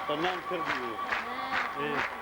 فنان كردي. ايه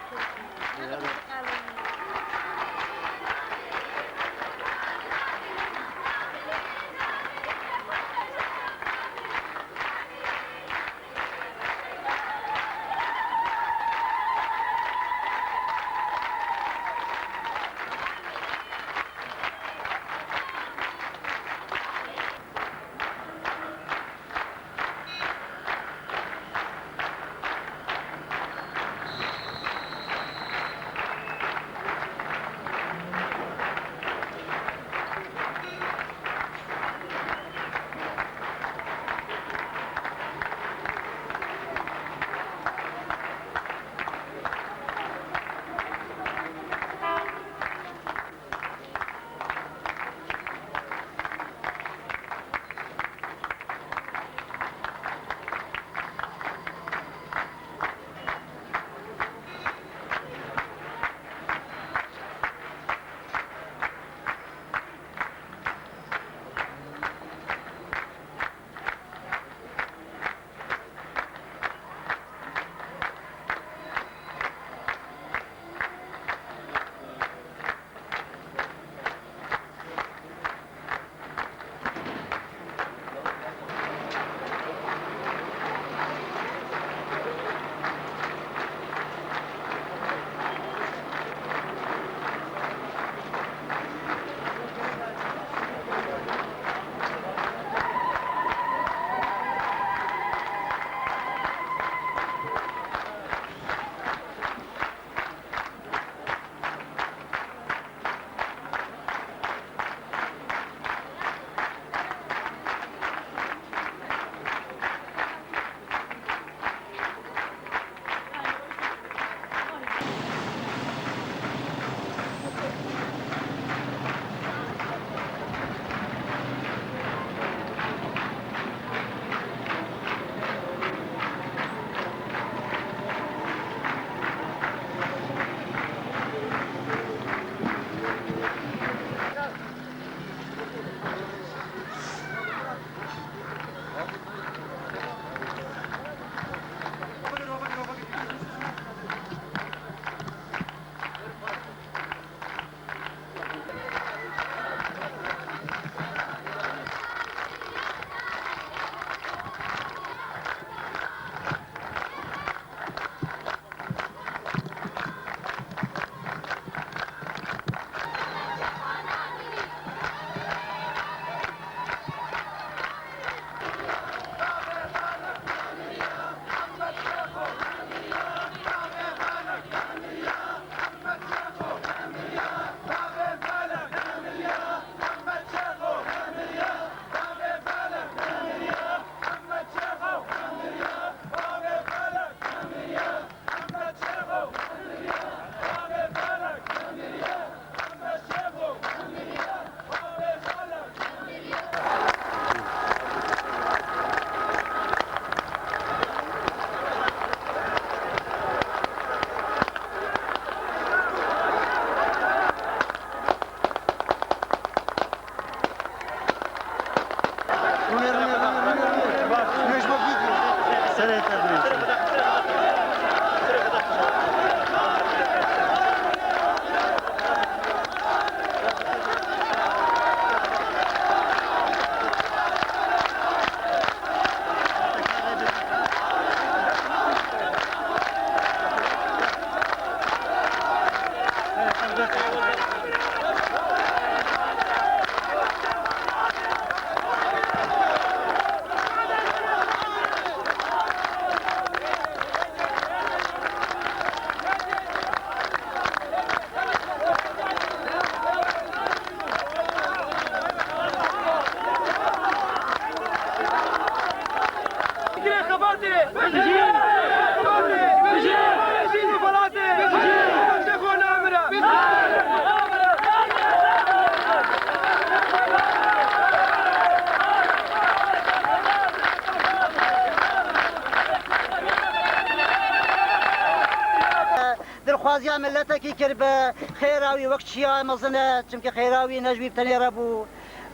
خوازیا ملتکی کرد خیراوی وقت شیعه مزنه چونکه خیراوی نجوی بتنیره بو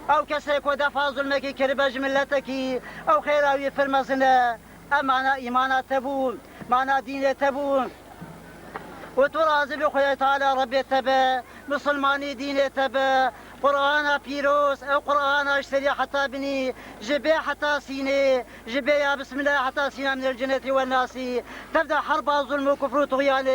او کسی که دفع ظلمکی کرد بج ملتکی او خیراوی فرمزنه امانا ایمانا تبو معنا دین تبو و تو راضی به خدای تعالی رب تبه مسلمانی دین تبه قرآن پیروز او قرآن اشتري حتى بني جبي حتى سيني جبي يا بسم الله حتى سينا من الجنة والناس تبدأ حرب ظلم وكفر وطغيان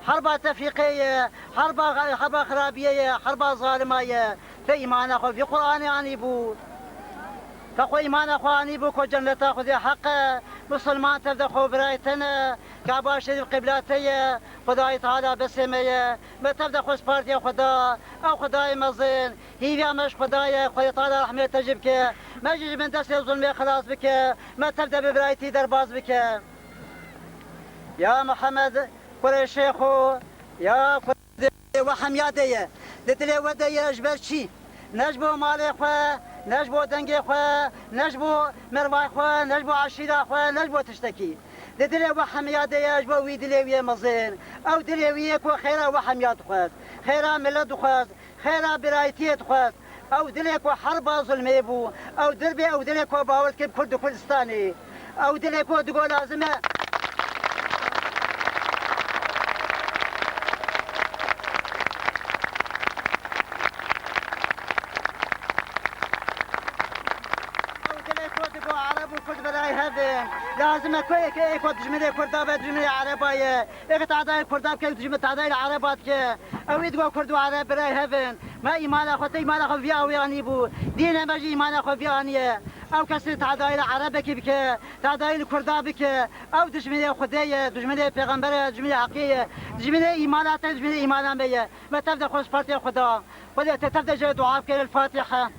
حرب تفريقية حرب خرابية حرب ظالمية في إيمان أخو في قرآن يعني بو فخو إيمان أخواني بو كو جنة خذ حق مسلمان تبدأ خو برايتنا كعبة شريف قبلاتي خداي تعالى بسمية ما تبدأ خو سبارتي خدا أو خداي مزين هي مش خداي خداي تعالى رحمة تجيبك ما جيج من دست الظلم خلاص بك ما تبدأ ببرايتي درباز بك يا محمد كل شيخو يا وحميادي دتلي ودي جبرشي نجبو مالي خو نجبو دنگي خو نجبو مرواي خو نجبو عشيرة خو نجبو تشتكي دلي وحميادي يجبو وي دلي مزين او دلي كو خيرا وحمياد خو خيرا ملد خو خيرا برايتيت خو او دلي كو حرب ظلمي بو او دربي او دلي كو باولت كب كرد كردستاني او دلي كو دقو لازمه لازم كوي كود جمله كردا جمله عربيه ايه تعداي كردا كي جمله تعداي العربات كي او يدغو كردو عرب براي هفن ما ايمان اخوتي ايمان اخو فيا وياني بو دين ما جي ايمان اخو فياني او كسر تعداي العرب كي بك تعداي الكردا بك او دجمله خدايه دجمله پیغمبر دجمله حقيقيه دجمله ايمانات دجمله ايمان بيه ما تبدا خوش بارتي خدا ولا تبدا دعاء كي الفاتحه